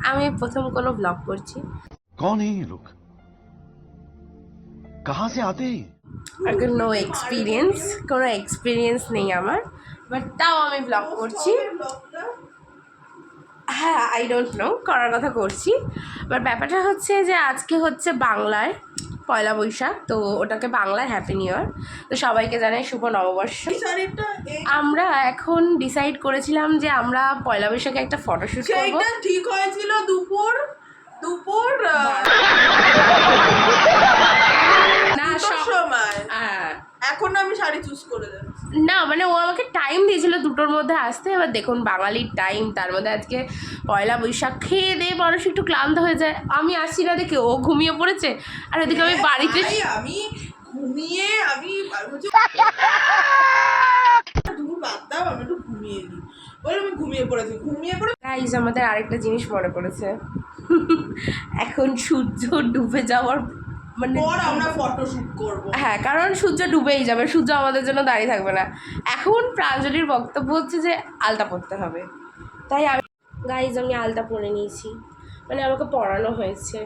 আমি প্রথম কোনো ব্লগ করছি। कौन है ये लोग, कहाँ से आते हैं? নো এক্সপিরিয়েন্স, কোনো এক্সপিরিয়েন্স নেই আমার, বাট তাও আমি ব্লগ করছি। হ্যাঁ, আই ডোন্ট নো, করার কথা করছি। বাট ব্যাপারটা হচ্ছে যে আজকে হচ্ছে বাংলায় পয়লা বৈশাখ, তো ওটাকে বাংলায় হ্যাপি নিউ ইয়ার, তো সবাইকে জানাই শুভ নববর্ষ। আমরা এখন ডিসাইড করেছিলাম যে আমরা পয়লা বৈশাখে একটা ফটোশ্যুট করব। ঠিক হয়েছিল দুপুর না সময়, হ্যাঁ এখন আমি শাড়ি চুজ করে দেব না, মানে ও আমাকে টাইম দিয়েছিল 2টোর মধ্যে আসতে। এবার দেখুন বাঙালির টাইম, তার মধ্যে আজকে পয়লা বৈশাখ, খেয়ে দিয়ে মানুষ একটু ক্লান্ত হয়ে যায়। আমি আসছি না দেখে ও ঘুমিয়ে পড়েছে, আর ওদিকে আমি বাড়িতে আমি ঘুমিয়ে দুপুর বাদ দাও, আমি একটু ঘুমিয়ে নিই বলে আমি ঘুমিয়ে পড়ে গাইজ আমাদের আরেকটা জিনিস মনে পড়েছে। এখন সূর্য ডুবে যাওয়ার মানে আমরা ফটোশুট করব। হ্যাঁ, কারণ সূর্য ডুবেই যাবে, সূর্য আমাদের জন্য দাঁড়িয়ে থাকবে না। এখন প্রাঞ্জলির বক্তব্য হচ্ছে যে আলতা পরতে হবে, তাই আমি আলতা পরে নিয়েছি, মানে আমাকে পরানো হয়েছে।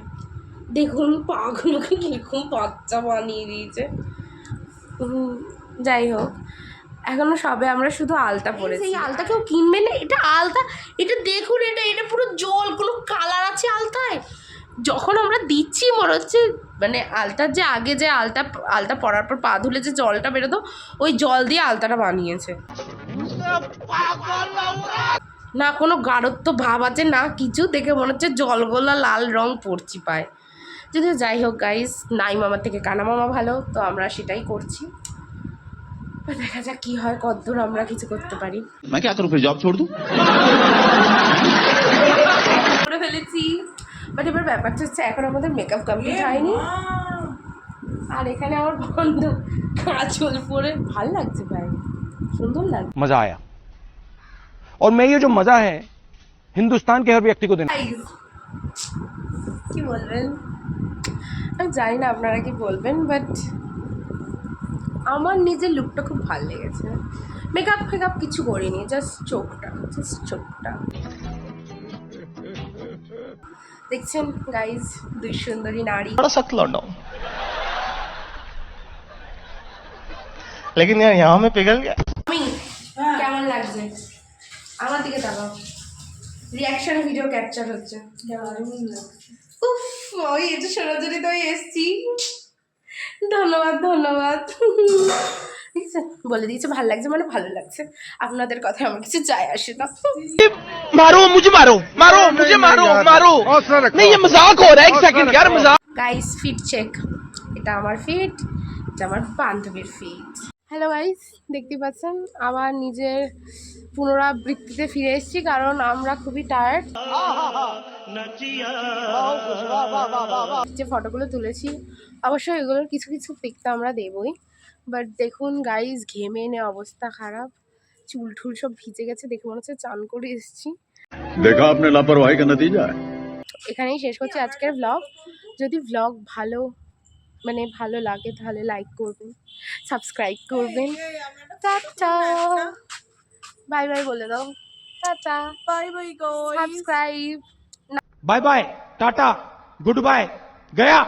দেখুন পাগুলোকে কিরকম বাচ্চা বানিয়ে দিয়েছে। যাই হোক, এখনো সবে আমরা শুধু আলতা পরেছি। এই আলতা কেউ কিনবে না, এটা আলতা, এটা দেখুন, এটা পুরো জল, কোনো কালার আছে আলতায়। যখন আমরা দিচ্ছি মনে হচ্ছে মানে আলতার যে আগে যে আলতা পরার পর পা ধুলে যে জলটা বেরোতো, ওই জল দিয়ে আলতাটা বানিয়েছে। না কোনো গাঢ়ত্ব ভাব আছে না কিছু, দেখে মনে হচ্ছে জলগোলা লাল রং পড়ছি পায়। যদিও যাই হোক গাইস, নাই মামার থেকে কানা মামা ভালো, তো আমরা সেটাই করছি। দেখা যাক কি হয়, কতদূর আমরা কিছু করতে পারি। मैं क्या करूं फिर, जॉब छोड़ दूं? করে ফেলেছি, বাট এবার ব্যাপারটা হচ্ছে এখন আমাদের মেকআপ কমপ্লিট হয়নি। আর এখানে আমার বন্ধু কাজল পরে ভাল লাগছে ভাই, সুন্দর লাগছে। मजा आया, और मैं ये जो मजा है हिंदुस्तान के हर व्यक्ति को देना। কি বলবেন আমি জানি না আপনারা কি বলবেন, বাট আমার নিজের লুকটা খুব ভালো লেগেছে। মেকআপ কিছু করিনি, জাস্ট চোখটা দেখছেন গাইজ, দুই সুন্দরী নারী। बड़ा सख्त लौंडा हूं, लेकिन यार यहाँ में पिघल गया। আমি কেমন লাগছে আমার দিকে তাকাও, রিয়াকশন ভিডিও ক্যাপচার হচ্ছে। উফ, ওই এটা শোনার জন্য তো এসছি। ধন্যবাদ। দেখছেন, বলে দিয়েছে ভালো লাগছে, মানে ভালো লাগছে। আপনাদের কথায় আমার কিছু যায় আসে না। मारो मुझे, मारो मुझे, मारो नहीं, ये मजाक हो रहा है, एक सेकंड यार, मजाक। গাইস ফিট চেক, এটা আমার ফিট, এটা আমার বান্ধবীর ফিট। হ্যালো গাইস, দেখতে পাচ্ছেন আবার নিজের পুনরাবৃত্তিতে ফিরে এসেছি, কারণ আমরা খুবই টায়ার্ড। যে ফটোগুলো তুলেছি অবশ্যই এগুলোর কিছু পিক তো আমরা দেবই, বাট দেখুন গাইস ঘেমে এনে অবস্থা খারাপ, চুল ঠুল সব ভিজে গেছে, দেখে মনে হচ্ছে চান করে এসেছি। देखा आपने लापरवाही का नतीजा है। এখানেই শেষ করছি আজকের ব্লগ। যদি ব্লগ ভালো লাগে তাহলে লাইক করবেন, সাবস্ক্রাইব করবেন। টাটা, বাই বাই বলে দাও। Tata, bye bye guys, subscribe. Bye bye, tata, goodbye, गया।